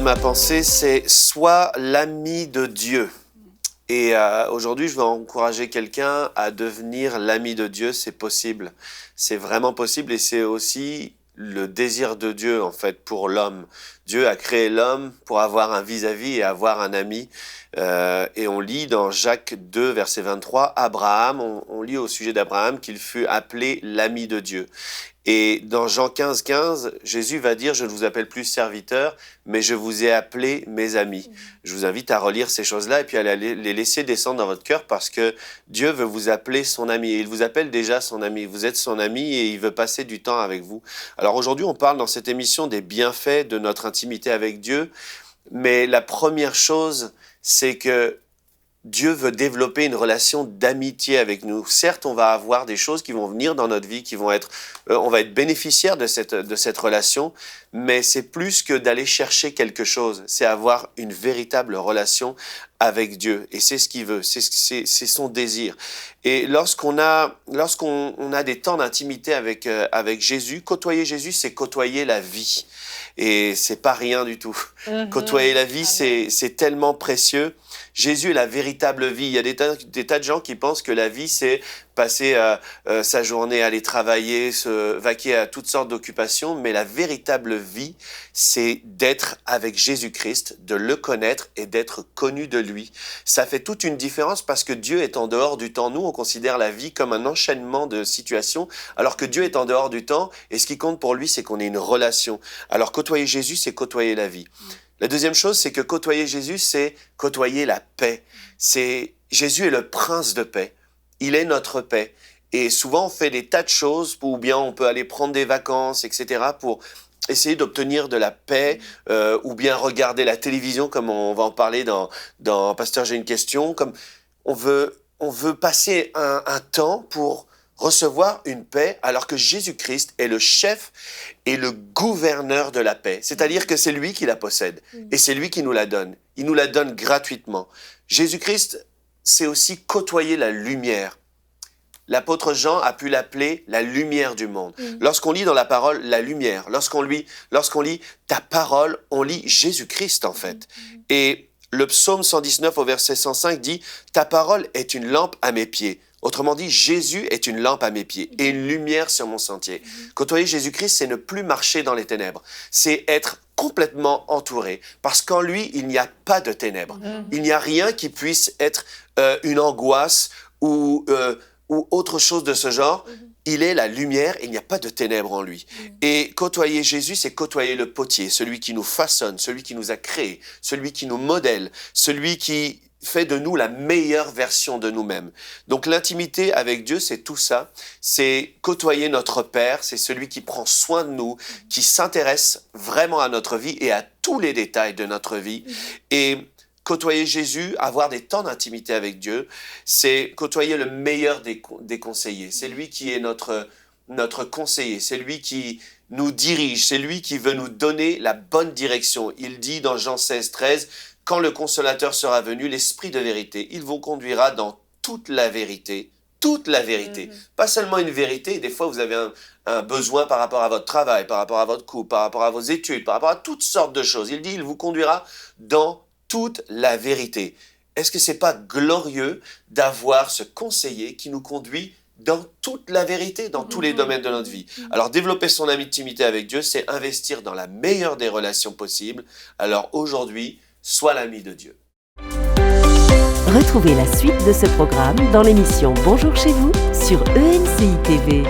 ma pensée, c'est « Sois l'ami de Dieu ». Et aujourd'hui, je veux encourager quelqu'un à devenir l'ami de Dieu. C'est possible. C'est vraiment possible et c'est aussi le désir de Dieu, en fait, pour l'homme. Dieu a créé l'homme pour avoir un vis-à-vis et avoir un ami. Et on lit dans Jacques 2, verset 23, Abraham, on lit au sujet d'Abraham qu'il fut appelé l'ami de Dieu. Et dans Jean 15, 15, Jésus va dire « Je ne vous appelle plus serviteur, mais je vous ai appelé mes amis ». Je vous invite à relire ces choses-là et puis à les laisser descendre dans votre cœur parce que Dieu veut vous appeler son ami. Et il vous appelle déjà son ami. Vous êtes son ami et il veut passer du temps avec vous. Alors aujourd'hui, on parle dans cette émission des bienfaits de notre intimité avec Dieu. Mais la première chose, c'est que Dieu veut développer une relation d'amitié avec nous. Certes, on va avoir des choses qui vont venir dans notre vie, qui vont être, on va être bénéficiaire de cette relation, mais c'est plus que d'aller chercher quelque chose. C'est avoir une véritable relation avec Dieu. Et c'est ce qu'il veut, c'est son désir. Et lorsqu'on a des temps d'intimité avec Jésus, côtoyer Jésus, c'est côtoyer la vie. Et c'est pas rien du tout. Côtoyer la vie, c'est tellement précieux. Jésus est la véritable vie. Il y a des tas de gens qui pensent que la vie, c'est passer sa journée à aller travailler, se vaquer à toutes sortes d'occupations. Mais la véritable vie, c'est d'être avec Jésus-Christ, de le connaître et d'être connu de lui. Ça fait toute une différence parce que Dieu est en dehors du temps. Nous, on considère la vie comme un enchaînement de situations, alors que Dieu est en dehors du temps. Et ce qui compte pour lui, c'est qu'on ait une relation. Alors côtoyer Jésus, c'est côtoyer la vie. La deuxième chose, c'est que côtoyer Jésus, c'est côtoyer la paix. Jésus est le prince de paix. Il est notre paix. Et souvent, on fait des tas de choses, ou bien on peut aller prendre des vacances, etc., pour essayer d'obtenir de la paix, ou bien regarder la télévision, comme on va en parler dans Pasteur, j'ai une question. Comme on veut passer un temps pour recevoir une paix alors que Jésus-Christ est le chef et le gouverneur de la paix. C'est-à-dire que c'est lui qui la possède et c'est lui qui nous la donne. Il nous la donne gratuitement. Jésus-Christ, c'est aussi côtoyer la lumière. L'apôtre Jean a pu l'appeler la lumière du monde. Lorsqu'on lit dans la parole la lumière, lorsqu'on lit ta parole, on lit Jésus-Christ en fait. Et le psaume 119 au verset 105 dit « Ta parole est une lampe à mes pieds ». Autrement dit, Jésus est une lampe à mes pieds et une lumière sur mon sentier. Côtoyer Jésus-Christ, c'est ne plus marcher dans les ténèbres. C'est être complètement entouré. Parce qu'en lui, il n'y a pas de ténèbres. Il n'y a rien qui puisse être une angoisse ou autre chose de ce genre. Il est la lumière et il n'y a pas de ténèbres en lui. Et côtoyer Jésus, c'est côtoyer le potier, celui qui nous façonne, celui qui nous a créés, celui qui nous modèle, celui qui fait de nous la meilleure version de nous-mêmes. Donc l'intimité avec Dieu, c'est tout ça. C'est côtoyer notre Père, c'est celui qui prend soin de nous, qui s'intéresse vraiment à notre vie et à tous les détails de notre vie. Et côtoyer Jésus, avoir des temps d'intimité avec Dieu, c'est côtoyer le meilleur des conseillers. C'est lui qui est notre conseiller, c'est lui qui nous dirige, c'est lui qui veut nous donner la bonne direction. Il dit dans Jean 16, 13, « Quand le Consolateur sera venu, l'Esprit de vérité, il vous conduira dans toute la vérité. » Toute la vérité. Pas seulement une vérité. Des fois, vous avez un besoin par rapport à votre travail, par rapport à votre couple, par rapport à vos études, par rapport à toutes sortes de choses. Il dit, il vous conduira dans toute la vérité. Est-ce que c'est pas glorieux d'avoir ce conseiller qui nous conduit dans toute la vérité, dans tous les domaines de notre vie? Alors, développer son intimité avec Dieu, c'est investir dans la meilleure des relations possibles. Alors aujourd'hui, sois l'ami de Dieu. Retrouvez la suite de ce programme dans l'émission Bonjour chez vous sur ENCI TV.